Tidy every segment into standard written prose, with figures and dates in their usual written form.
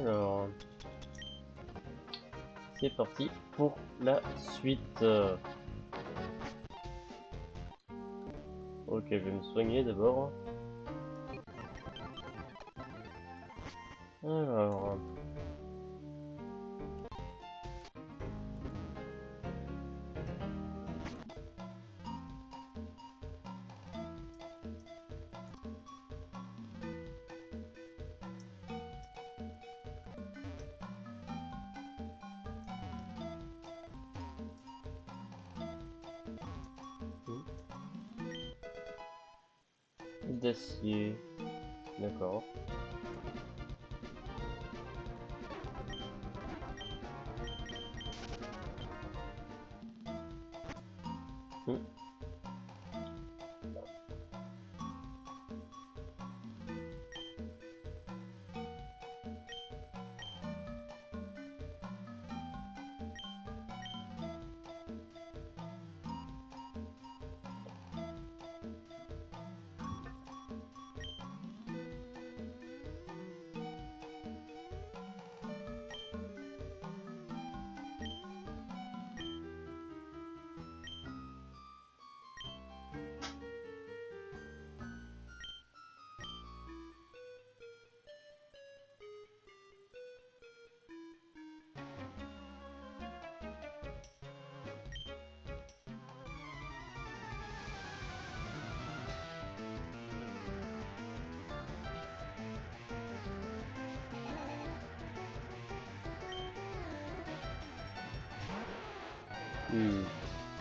Alors, c'est parti pour la suite. Ok, je vais me soigner d'abord. Alors... d'acier. D'accord.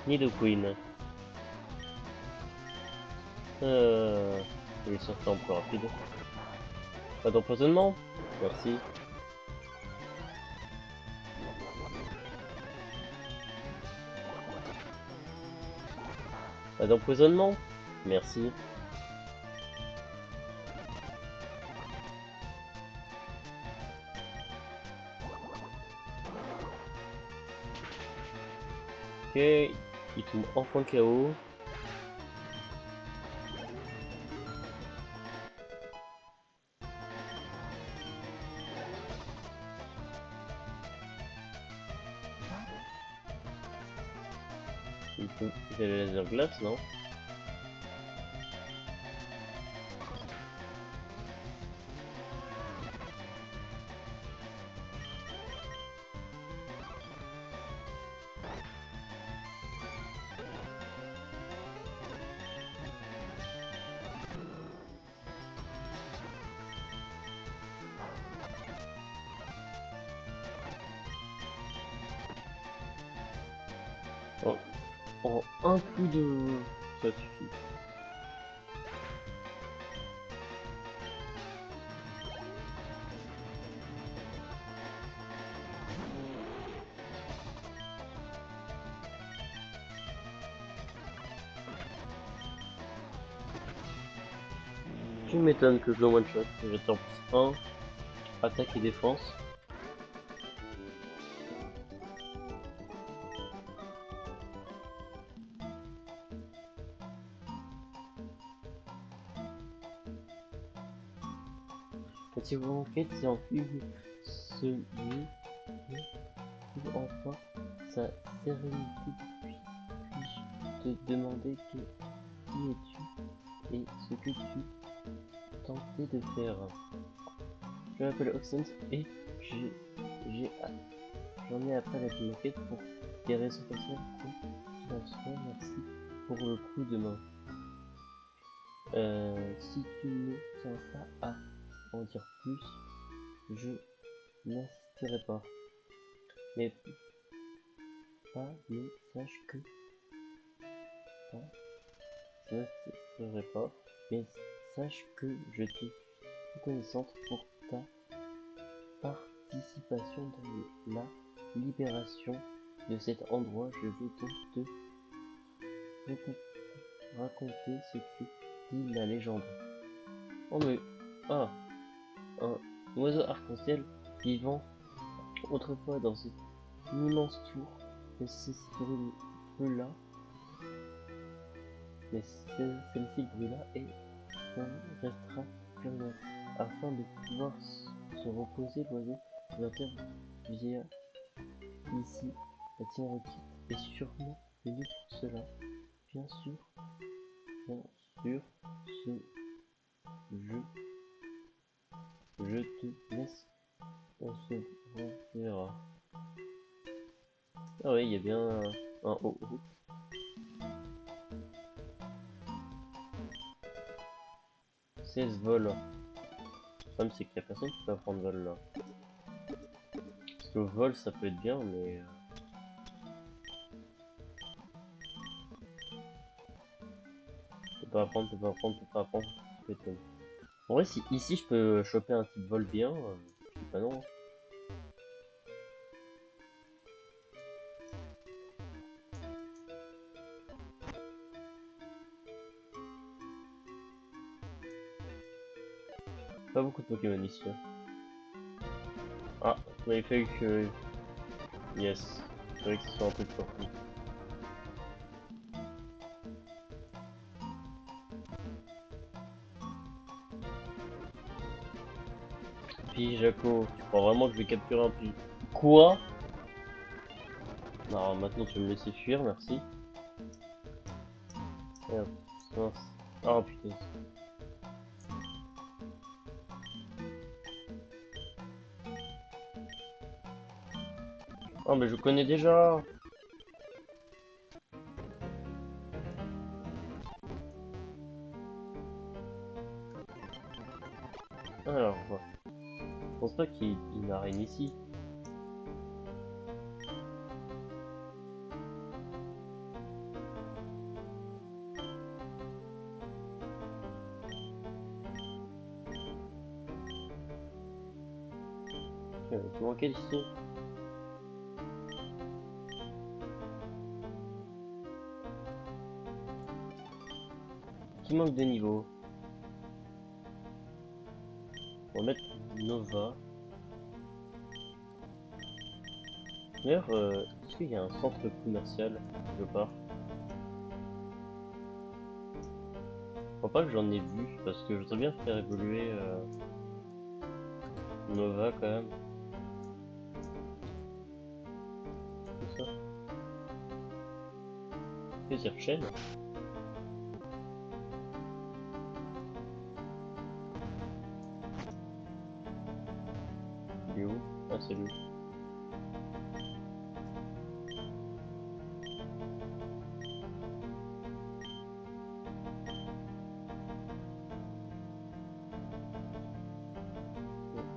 Nidoqueen. Je vais sortir en plus rapide. Pas d'empoisonnement. Merci. Pas d'empoisonnement. Merci. Ok, il tombe enfin KO. Il fait le laser glace, non? En un coup de... ça suffit. Tu m'étonnes que je le one shot. J'attends plus 1, attaque et défense. Si vous enquête, c'est en fugue. Celui qui trouve enfin sa sérénité depuis. Puis-je te demander qui es-tu et ce que tu tentais de faire? Je m'appelle Oxens et j'en ai appris la enquête pour des raisons personnelles. Merci pour le coup de main. Si tu ne tiens pas à en dire plus, je n'insisterai pas. Mais sache que je te reconnaissante pour ta participation dans la libération de cet endroit. Je vais donc te raconter ce que dit la légende. Oh mais... Ah, un oiseau arc-en-ciel vivant autrefois dans une immense tour, mais celle-ci brûla et on restera plus rien afin de pouvoir se reposer, l'oiseau de la terre via ici, la tienne requise est sûrement venu pour cela. Bien sûr, bien sûr, ce jeu, je te laisse, on se reverra. Ah oui, il y a bien un oh oh. 16 vols. Le problème c'est qu'il y a personne qui peut apprendre vol là. Parce que vol ça peut être bien mais... peut pas apprendre, peut pas apprendre, peut pas apprendre. Tu m'étonnes. En vrai si ici je peux choper un type vol bien, je dis pas non. Pas beaucoup de Pokémon ici. Hein. Ah, il avait fallu que... Yes. Il fallait que ce soit un truc surtout. Puis Jaco, tu crois vraiment que je vais capturer un pi... Quoi? Non, maintenant tu vas me laisser fuir, merci. Merde, mince. Oh putain. Oh mais je connais déjà. Alors, ouais. Je pense pas qu'il m'arrête ici. Tu manquais ici. Qui manque de niveau? On va mettre Nova. D'ailleurs, est-ce qu'il y a un centre commercial quelque part? Je crois pas que j'en ai vu, parce que je voudrais bien faire évoluer Nova quand même. Tout ça. Plaisir chaîne. Il est où? Ah, c'est lui.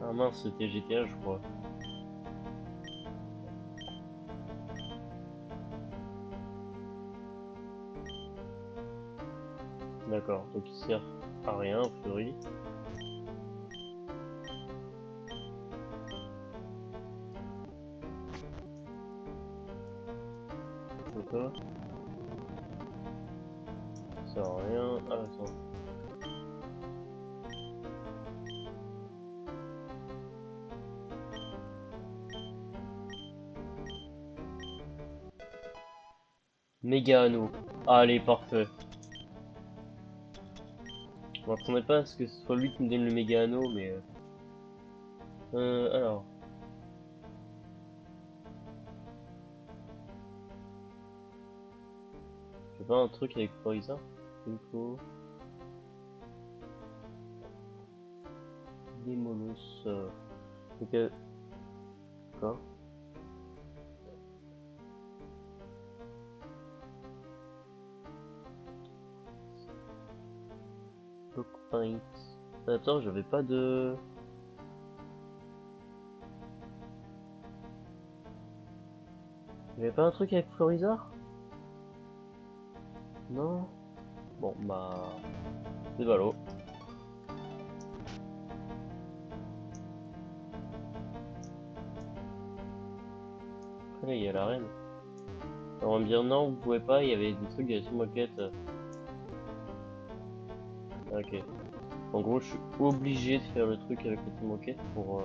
Ah mince, c'était GTA, je crois. D'accord, donc il sert à rien, a priori. D'accord. Ça sert à rien. Ah, attends. Méga anneau. Allez, parfait. Je m'attendais pas à ce que ce soit lui qui me donne le méga anneau, mais... alors... J'ai pas un truc avec Florisa? Info... Démolosaure. Ok, d'accord. Blockpoint. Attends, j'avais pas de... J'avais pas un truc avec Florizard? Non? Bon, bah... C'est ballot. Après là, il y a l'arène. On va me dire non, vous pouvez pas, il y avait des trucs de la moquette. Ok. En gros, je suis obligé de faire le truc avec la moquette pour...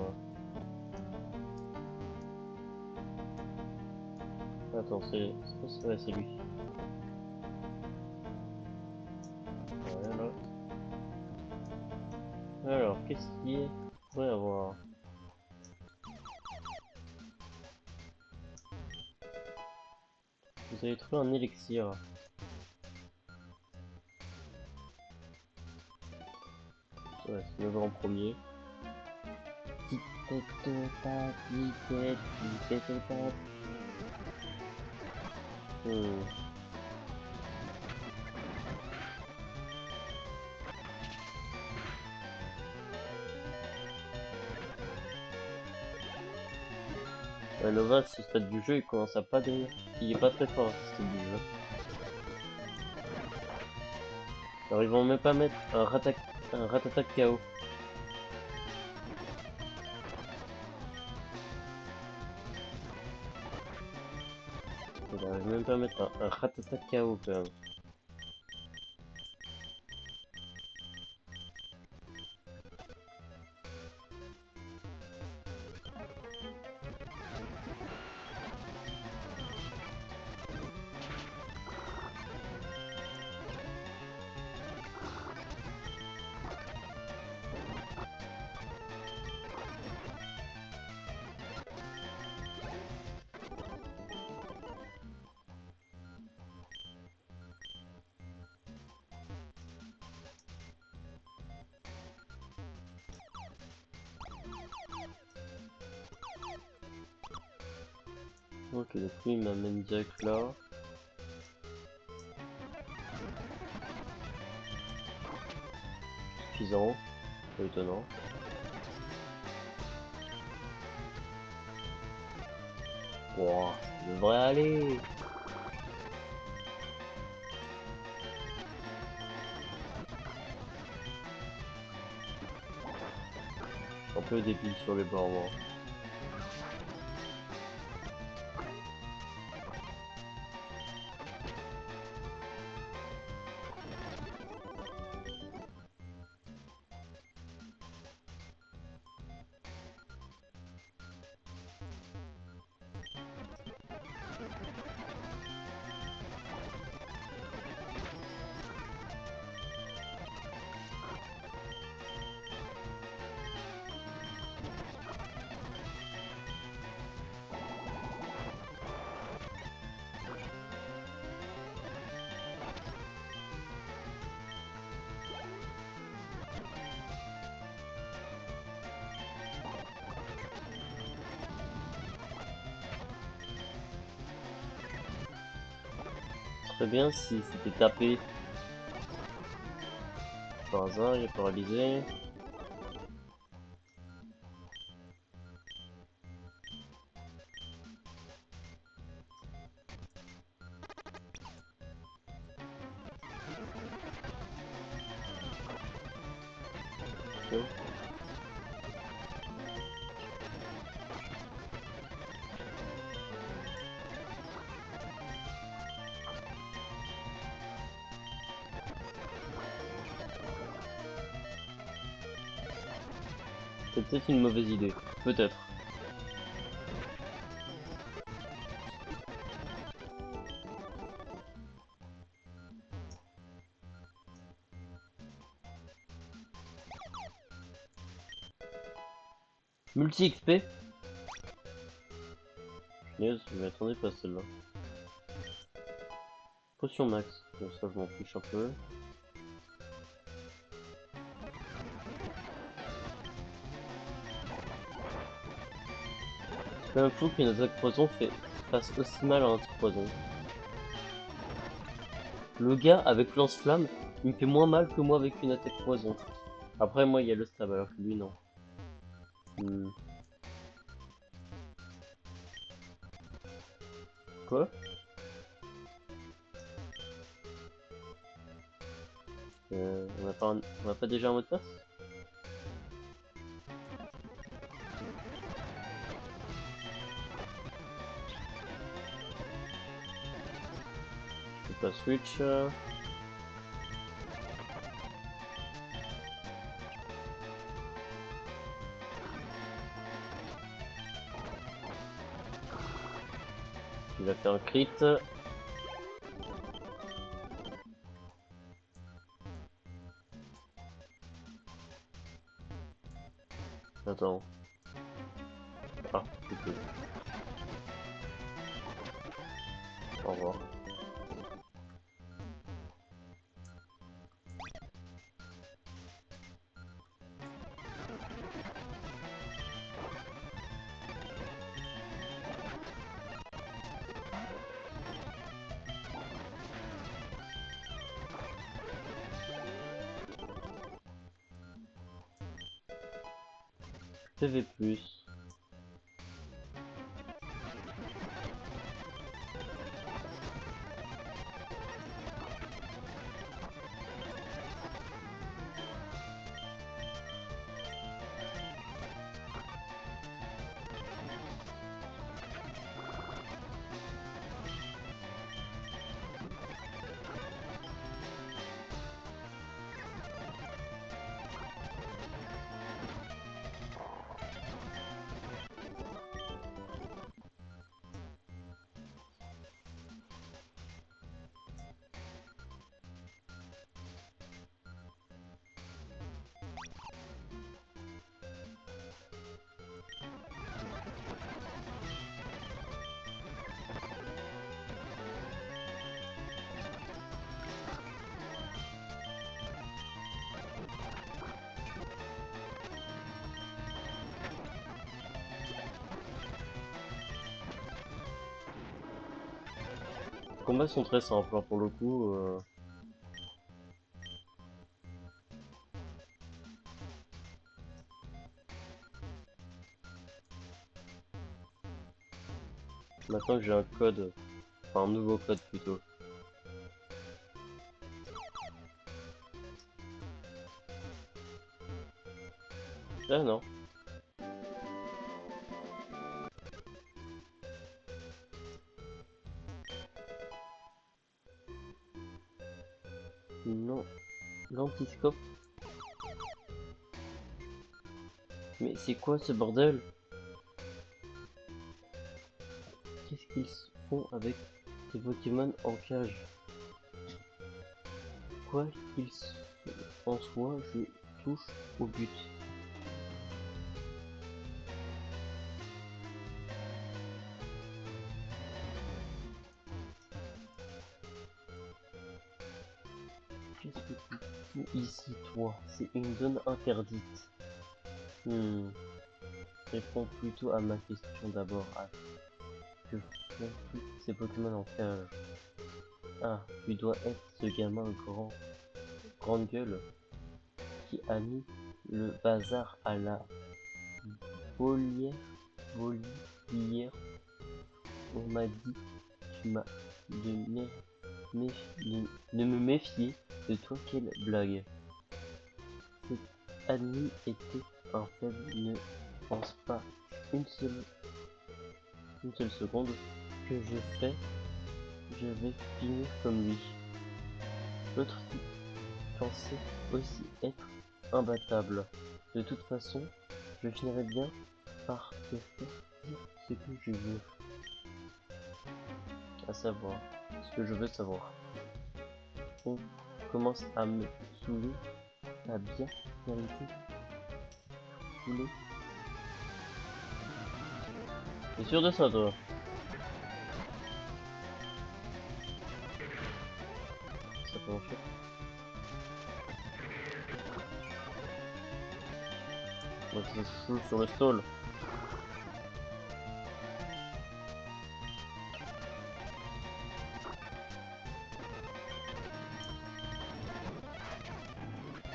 Attends, c'est pas ça, ouais, c'est lui. Voilà. Alors, qu'est-ce qu'il pourrait avoir? Vous avez trouvé un élixir. Ouais, c'est 9 en premier. Ouais, Nova, ce stade du jeu, il commence à pas des... Il est pas très fort, ce stade du jeu. Alors, ils vont même pas mettre un Ratata KO. Ils arrivent même pas à mettre un Ratata KO, quand même. Ok, donc lui, il m'amène direct là. Suffisant. Pas étonnant. Wow, ça devrait aller. Un peu débile sur les bords, moi. Très bien si c'était tapé. Par hasard, il est paralysé. Ok. C'est peut-être une mauvaise idée. Peut-être. Multi-XP. Yes, je m'attendais pas à celle-là. Potion max. Bon, ça, je m'en fiche un peu. C'est quand même fou qu'une attaque poison fasse aussi mal à un truc poison. Le gars avec lance-flamme, il me fait moins mal que moi avec une attaque poison. Après, moi, il y a le stab, alors que lui, non. Quoi? On a pas déjà un mot de passe? Je peux pas switch. Il a fait un crit. Attends. Ah, je peux. Au revoir. TV+. Les combats sont très simples, hein, pour le coup. Maintenant que j'ai un code, enfin un nouveau code plutôt. Ah non. Non. L'antiscope. Mais c'est quoi ce bordel? Qu'est-ce qu'ils font avec des Pokémon en cage? Quoi qu'ils en soient, je touche au but. Qu'est-ce que tu fous ici, toi? C'est une zone interdite. Réponds plutôt à ma question d'abord. Ah, que font tous ces Pokémon en cage? Ah, tu dois être ce gamin grande gueule qui a mis le bazar à la volière. Hier, on m'a dit, tu m'as de me méfier de toi, quelle blague. Cet admin était un faible, ne pense pas une seule seconde que je vais finir comme lui. L'autre type pensait aussi être imbattable. De toute façon, je finirai bien par te faire dire ce que je veux. À savoir, ce que je veux savoir. On commence à me saouler. T'as bien mérité. Saouler. T'es sûr de ça, toi? Ça peut marcher. Moi, je joue sur le stall.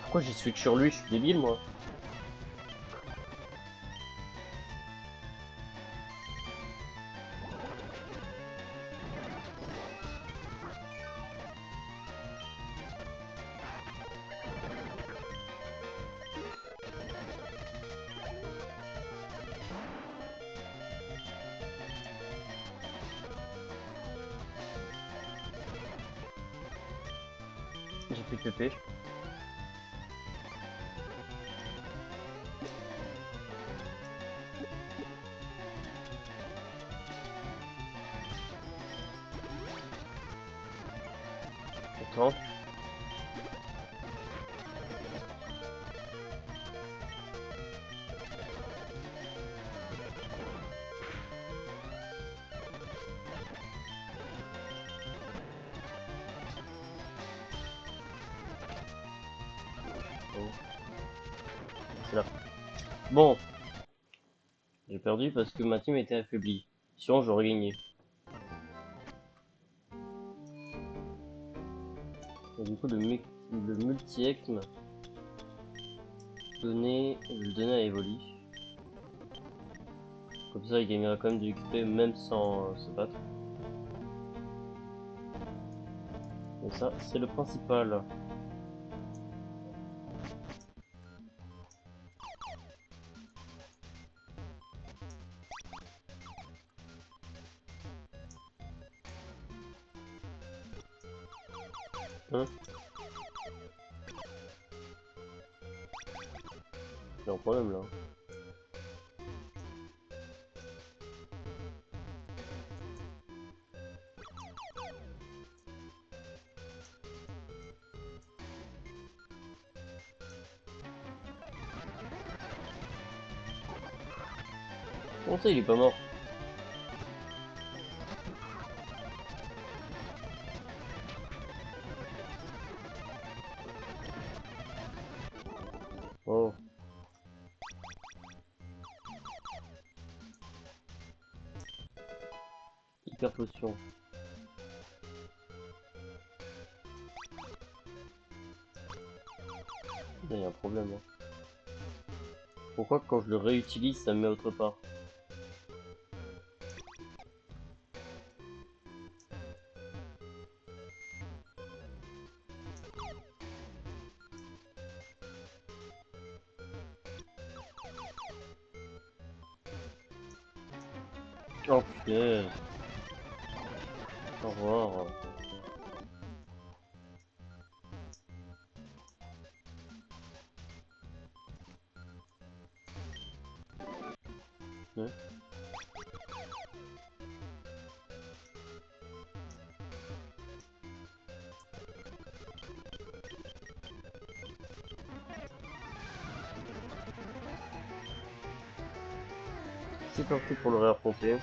Pourquoi j'ai switch sur lui? Je suis débile, moi. J'ai plus de PP. Attends. c'est là. Bon, j'ai perdu parce que ma team était affaiblie. Sinon, j'aurais gagné. Et du coup, le multi-ectme, je vais le donner à Evoli. Comme ça, il gagnera quand même du XP même sans se battre. Et ça, c'est le principal. Hein? J'ai un problème là. Comment ça, il est pas mort? Oh. Hyper potion. Il y a un problème là. Pourquoi quand je le réutilise, ça me met autre part? Oh putain. Au revoir. Ouais. C'est parti pour le réaffronter.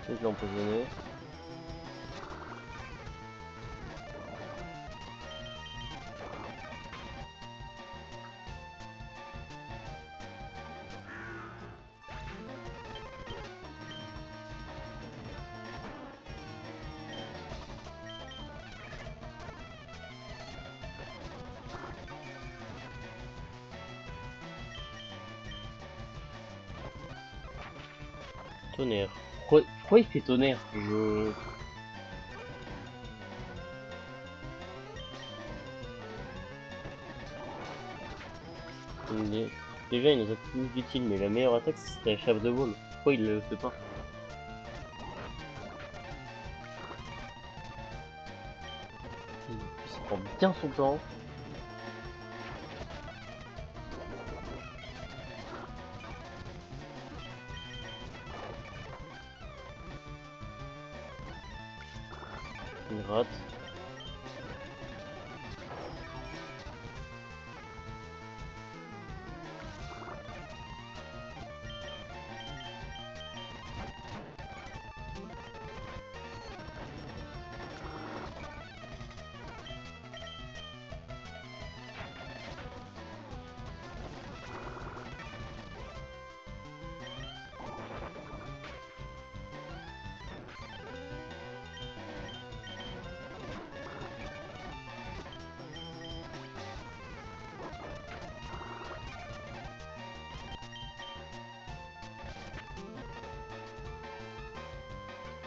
Je l'ai empoisonné. Tonnerre. Pourquoi il fait tonnerre? Déjà, il nous a plus utile, mais la meilleure attaque, c'était la chape de boule. Pourquoi il le fait pas? Il prend bien son temps. Il rate.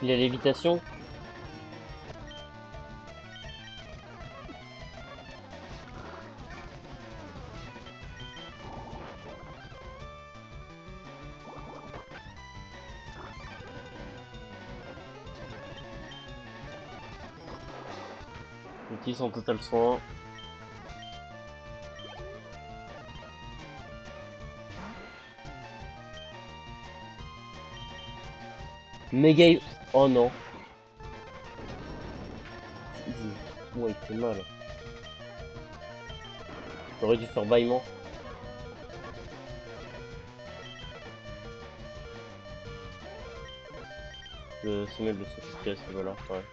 Il a lévitation. Il utilise son total soin. Méga. Oh non. Ouais, il fait mal. J'aurais dû faire bâillement. le semelle de sécurité à ce niveau-là, ouais.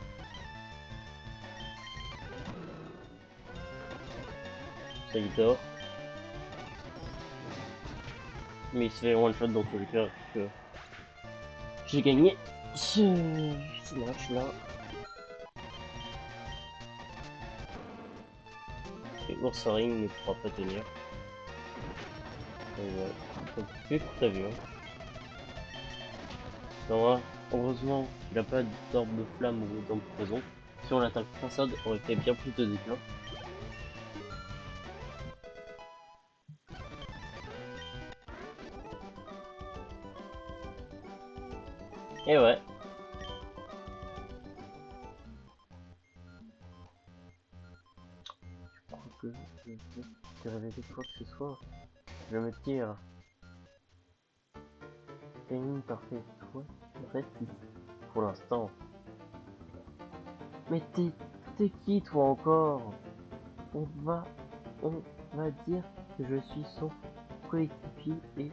Ça il dort. Mais il se fait one shot dans tous les cas, que j'ai gagné ce match là. Et Oursaring ne pourra pas tenir. Et ouais, compliqué pour ta vie. Hein. Non, heureusement qu'il n'a pas d'orbe de flamme ou d'orbe de poison. Si on l'attaque façade, on aurait fait bien plus de dégâts. Et ouais. Je crois que je vais te révéler quoi que ce soit. Je me tire. Timing parfait. Toi, tu restes ici. Pour l'instant. Mais t'es qui toi encore? On va, on va dire que je suis son coéquipier et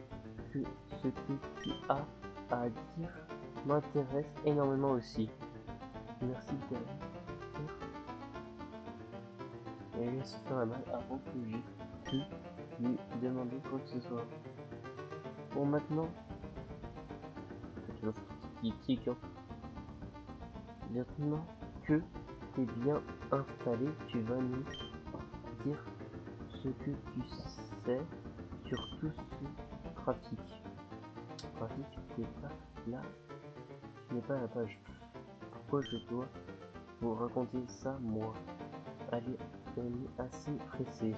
que ce que tu as à dire m'intéresse énormément aussi. Merci de dire et laisse faire la malle avant que j'ai pu lui demander quoi que ce soit. Bon maintenant, qui tic, hein. Maintenant que t'es bien installé, tu vas nous dire ce que tu sais sur tout ce trafic. Trafic, t'es pas là, tu n'es pas à la page. Pourquoi je dois vous raconter ça, moi? Allez, on est assez pressé.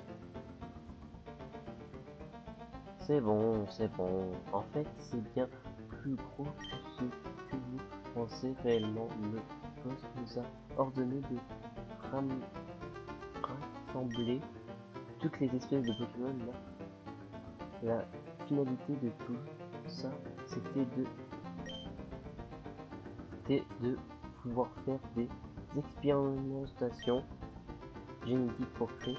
C'est bon, c'est bon. En fait, c'est bien plus gros que ce que vous pensez réellement. Le boss nous a ordonné de rassembler toutes les espèces de Pokémon là. La finalité de tout ça, c'était de pouvoir faire des expérimentations génétiques pour créer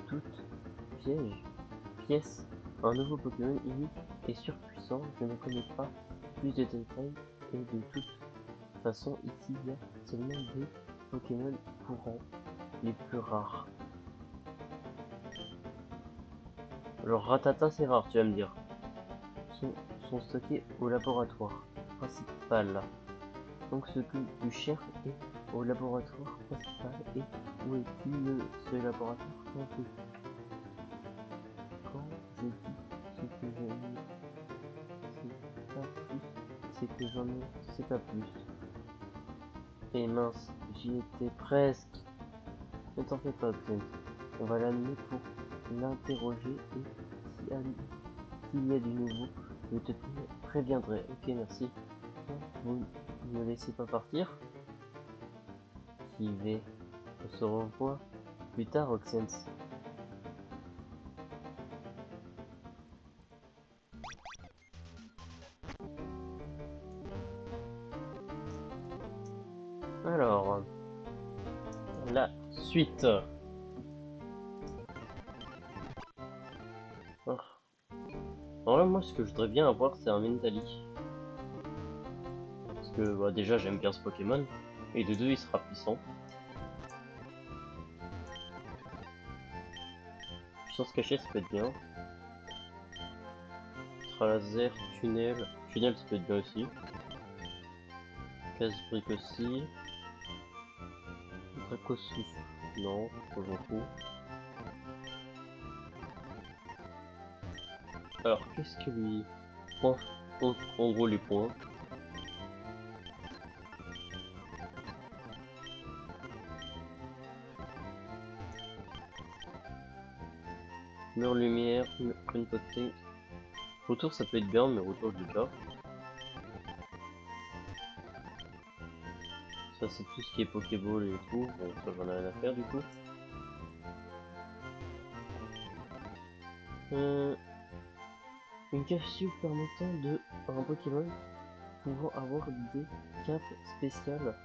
toutes pièces un nouveau Pokémon unique et surpuissant. Je ne connais pas plus de détails et de toute façon ici il y a seulement des Pokémon courants les plus rares. Alors Ratata c'est rare tu vas me dire. Sont stockés au laboratoire principal. Donc ce que tu cherches est au laboratoire principal. Et où est-il ce laboratoire quand je dis ce que je ne sais pas plus, c'est que j'en ne sais pas plus. Et mince, j'y étais presque. Ne t'en fais pas, Oxent. On va l'amener pour l'interroger et s'il y a du nouveau, je te préviendrai. Ok, merci. Vous ne me laissez pas partir? J'y vais. On se revoit plus tard, Oxens. Alors, la suite. Oh. En vrai, moi, ce que je voudrais bien avoir, c'est un Mentally. Parce que bah, déjà, j'aime bien ce Pokémon. Et de deux, il sera puissant. Puissance cachée, ça peut être bien. Laser, tunnel. Tunnel, ça peut être bien aussi. Casse-brique aussi. Draco souffle. Non, je m'en fous. Alors, qu'est-ce que lui... Point. En gros, les points. Mur lumière, une côté. Retour, ça peut être bien, mais retour, je l'ai déjà. Ça, c'est tout ce qui est Pokéball et tout. Bon, ça, j'en ai rien à faire, du coup. Une capsule permettant de un Pokémon pouvant avoir des capes spéciales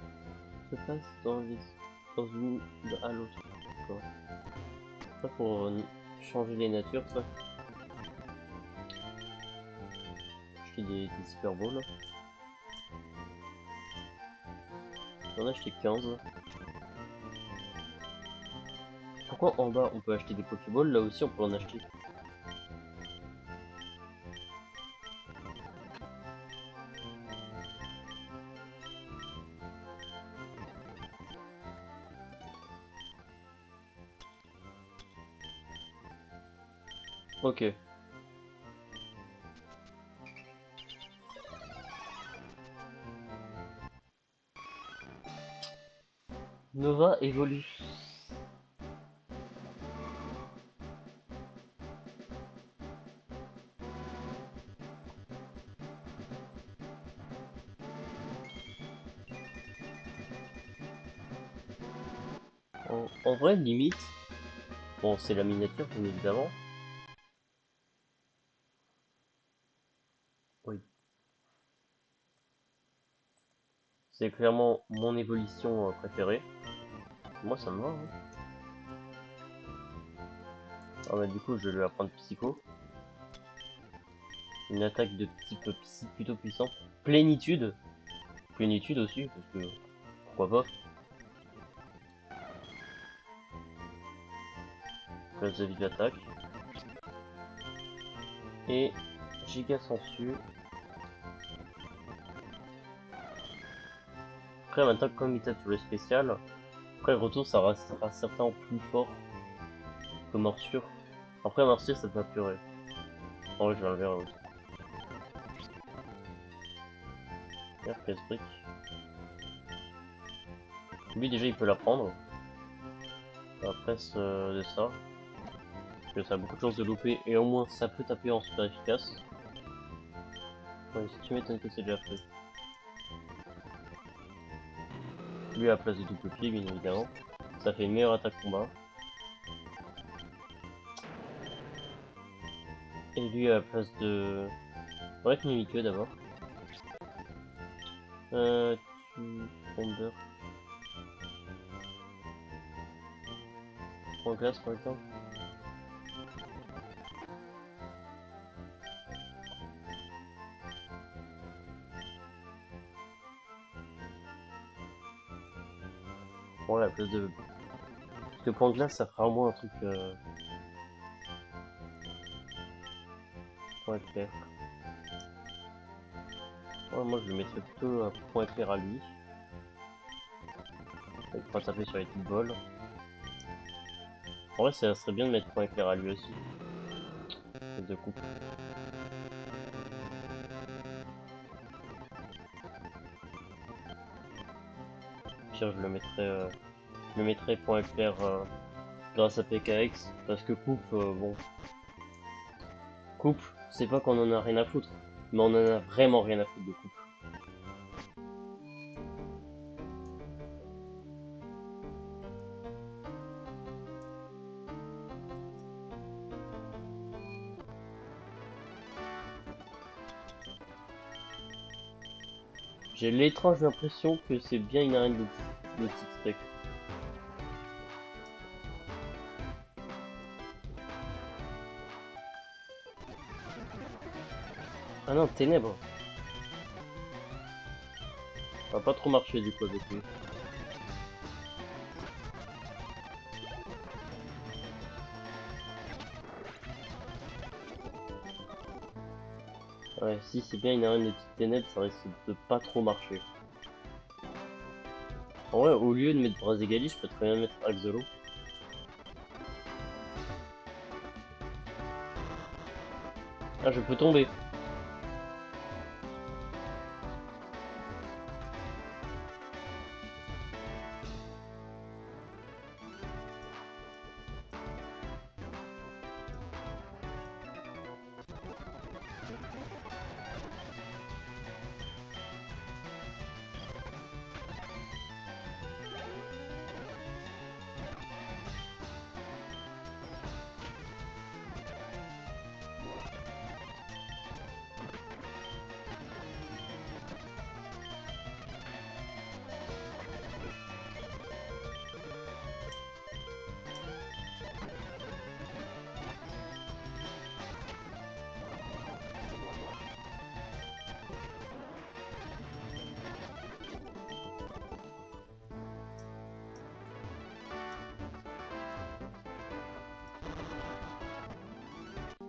se passe dans une à l'autre. D'accord. Ça pour changer les natures, ça. Acheter des Super Balls. On a acheté 15. Pourquoi en bas on peut acheter des Pokéballs? Là aussi on peut en acheter. Ok. Nova évolue. En vrai, limite, bon, c'est la miniature, bien évidemment. Oui. C'est clairement mon évolution préférée. Moi, ça me va. Hein. Ah bah du coup, je vais lui apprendre Psycho. Une attaque de type psy plutôt puissante. Plénitude. Plénitude aussi, parce que pourquoi pas. Place de vie d'attaque. Et giga sensu. Après, maintenant, comme il tape sur le spécial, après le retour, ça restera certainement plus fort que morsure. Après, morsure, ça peut pleurer. En vrai, je vais le verrai aussi. Casse-brique. Lui, déjà, il peut la prendre. La presse de ça. Parce que ça a beaucoup de chances de louper. Et au moins, ça peut taper en super efficace. Ouais, si tu m'étonnes que c'est déjà fait. Lui à la place de double pied, bien évidemment. Ça fait une meilleure attaque combat. Et lui à la place de... On va être Mimikyu d'abord. Tu... Bomber. Point glace par exemple. Ouais, à la place de... Parce que point glace, ça fera au moins un truc... Point éclair. Ouais, moi je le mettrais plutôt à point éclair à lui. Il pourra taper sur les types vol. En vrai, ça serait bien de mettre point éclair à lui aussi. De coupe. Pire, je le mettrais point éclair grâce à PKX. Parce que coupe, bon. Coupe, c'est pas qu'on en a rien à foutre. Mais on en a vraiment rien à foutre de coupe. J'ai l'étrange impression que c'est bien une arène de type steak. Ah non, ténèbres. Ça va pas trop marcher du coup avec lui. Ouais, si c'est bien une arène de type ténèbres, ça risque de pas trop marcher. En vrai, au lieu de mettre Brazegali, je peux très bien mettre Axolo. Ah, je peux tomber.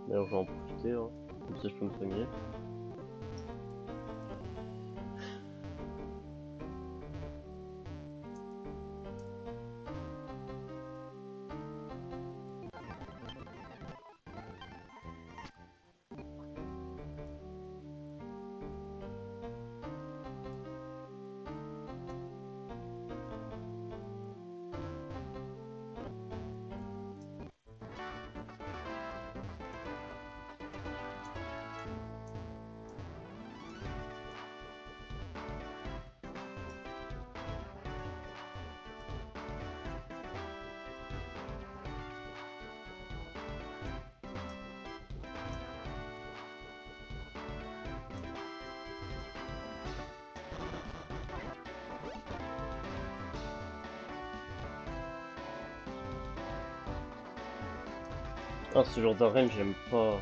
D'ailleurs, je vais en profiter, hein. Comme ça je peux me soigner. Ah, ce genre d'arène, j'aime pas.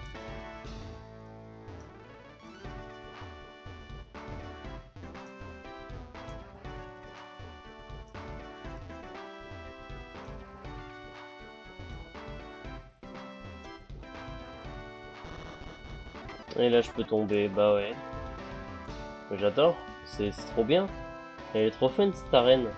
Et là, je peux tomber, bah ouais. Mais j'adore, c'est trop bien. Elle est trop fun cette arène.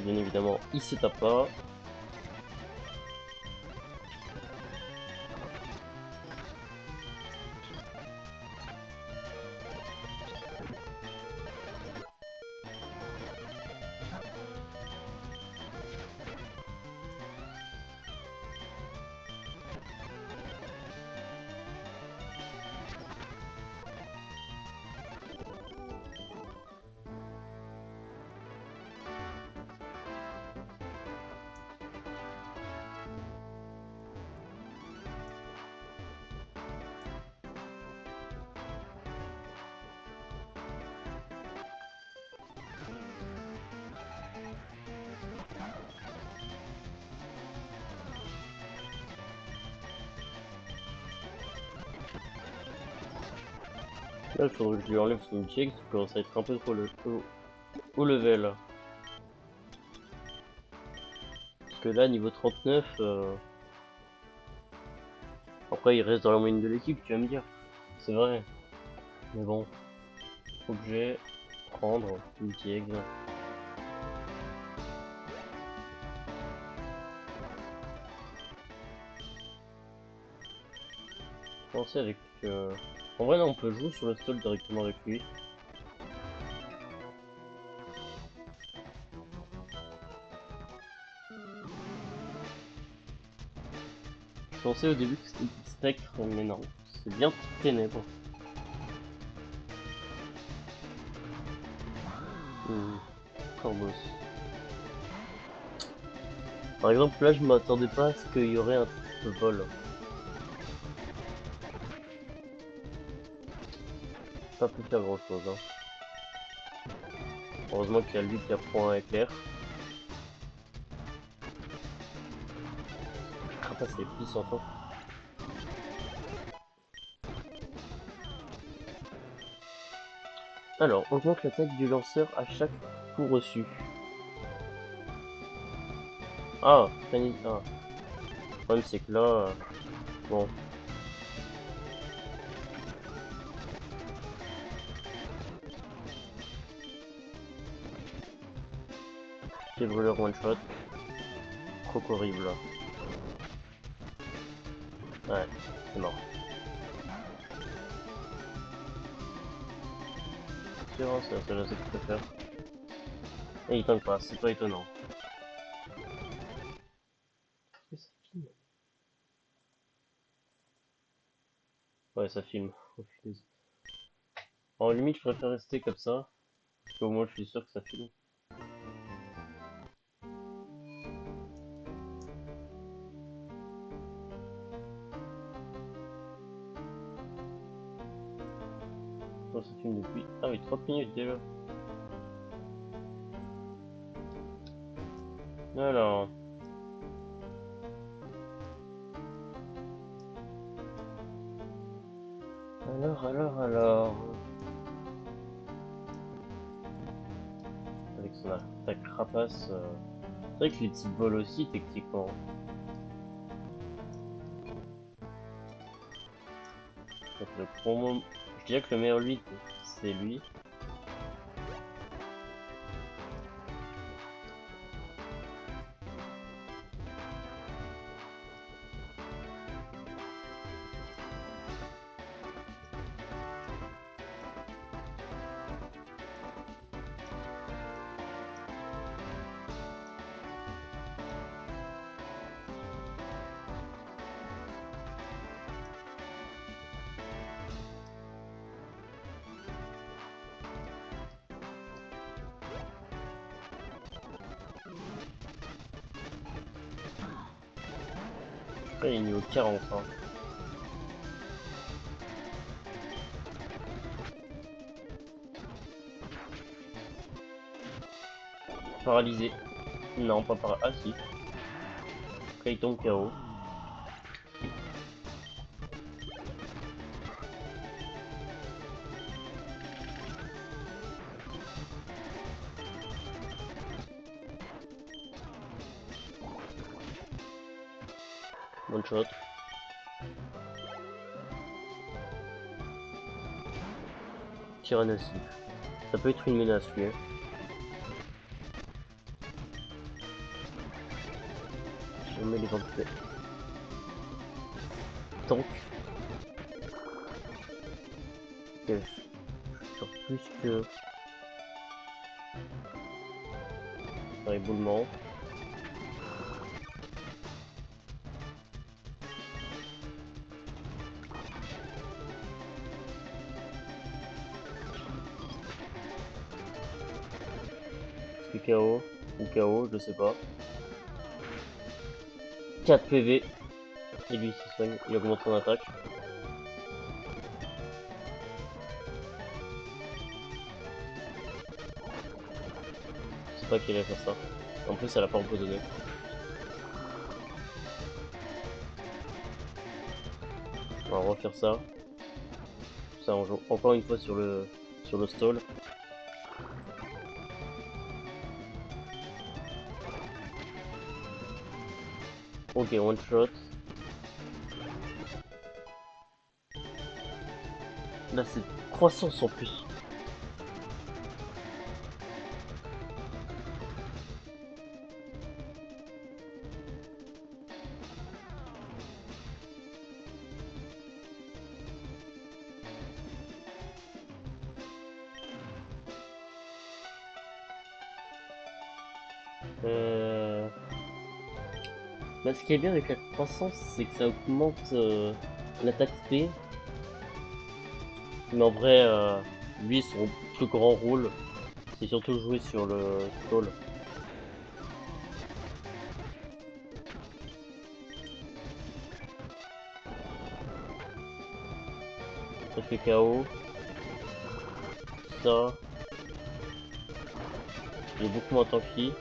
Bien évidemment, il se tape pas. Là, il faudrait que je lui enlève son check, qui commence à être un peu trop au level. Parce que là, niveau 39, après il reste dans la moyenne de l'équipe, tu vas me dire. C'est vrai. Mais bon, objet, prendre, multi-egg. Penser avec... En vrai, là, on peut jouer sur le stall directement avec lui. Je pensais au début que c'était une spectre, mais non. C'est bien ténèbres. Corvos. Par exemple, là, je m'attendais pas à ce qu'il y aurait un vol. Pas pu faire grand chose. Hein. Heureusement qu'il y a lui qui apprend un éclair. Ah, c'est plus enfin. Alors, augmente l'attaque du lanceur à chaque coup reçu. Ah, panique. Ah. Le problème, c'est que là. Bon. Pied brûleur one shot. Trop horrible. Ouais, c'est mort. C'est vrai, c'est la seule chose qu'il peut faire. Et il tank pas, c'est pas étonnant. Est-ce que ça filme? Ouais, ça filme. Oh, punaise. En limite, je préfère rester comme ça. Parce qu'au moins, je suis sûr que ça filme. Ça filme depuis... Ah oui, 30 minutes déjà. Alors... Alors... Avec son attaque rapace... C'est vrai que les petites bols aussi, techniquement. Donc le promo... Je dirais que le meilleur lui, c'est lui. Après, il est niveau 40. Hein. Paralysé. Non, pas paralysé. Ah si. Après, il tombe KO. One shot. Tyrannosaure. Ça peut être une menace, lui. Hein. Je mets les vampires. Tank. Quel... Sur plus que... Par éboulement. C'est KO. Ou KO, je sais pas. 4 PV. Et lui, il se soigne. Il augmente son attaque. Je sais pas qui allait faire ça. En plus, elle a pas empoisonné. On va refaire ça. Ça, on joue encore une fois sur le stall. Ok, one shot. Là, c'est 300 en plus. Bah, ce qui est bien avec la croissance, c'est que ça augmente l'attaque P. Mais en vrai, lui, son plus grand rôle, c'est surtout jouer sur le stall. Ça fait KO. Ça. Il est beaucoup moins tanky.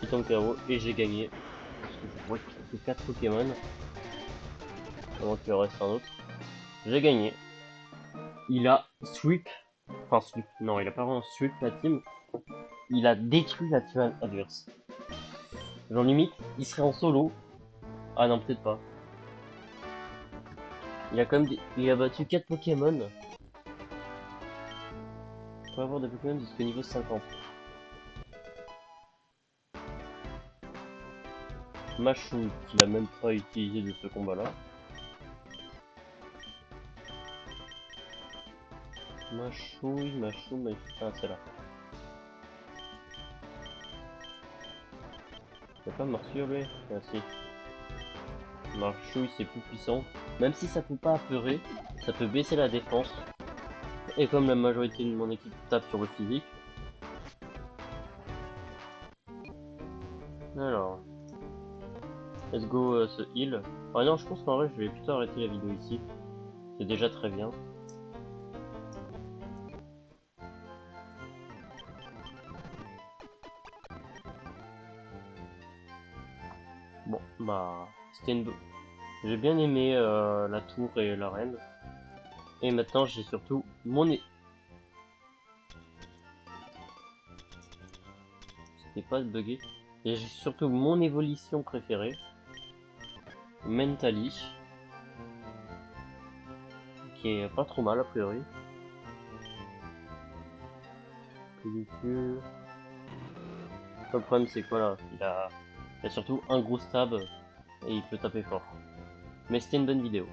Il tombe KO et j'ai gagné. Parce que je vois qu'il y a que 4 Pokémon. Avant qu'il en reste un autre. J'ai gagné. Il a sweep. Enfin sweep. Non, il a pas vraiment sweep la team. Il a détruit la team adverse. Genre limite, il serait en solo. Ah non, peut-être pas. Il a quand même il a battu 4 Pokémon. Il faut avoir des Pokémon jusqu'au niveau 50. Machou, qu'il a même pas utilisé de ce combat-là. Machouille. Ah, c'est là. Y'a pas Martyr lui? Ah si. Marchouille c'est plus puissant. Même si ça peut pas apeurer, ça peut baisser la défense. Et comme la majorité de mon équipe tape sur le physique. Alors. Let's go ce heal. Ah non, je pense qu'en vrai je vais plutôt arrêter la vidéo ici. C'est déjà très bien. Bon, bah, c'était une... J'ai bien aimé la tour et la reine. Et maintenant, j'ai surtout C'était pas bugué. Et j'ai surtout mon évolution préférée. Mentally. Qui est pas trop mal a priori. Pellicule. Le problème c'est quoi là il a surtout un gros stab et il peut taper fort. Mais c'était une bonne vidéo.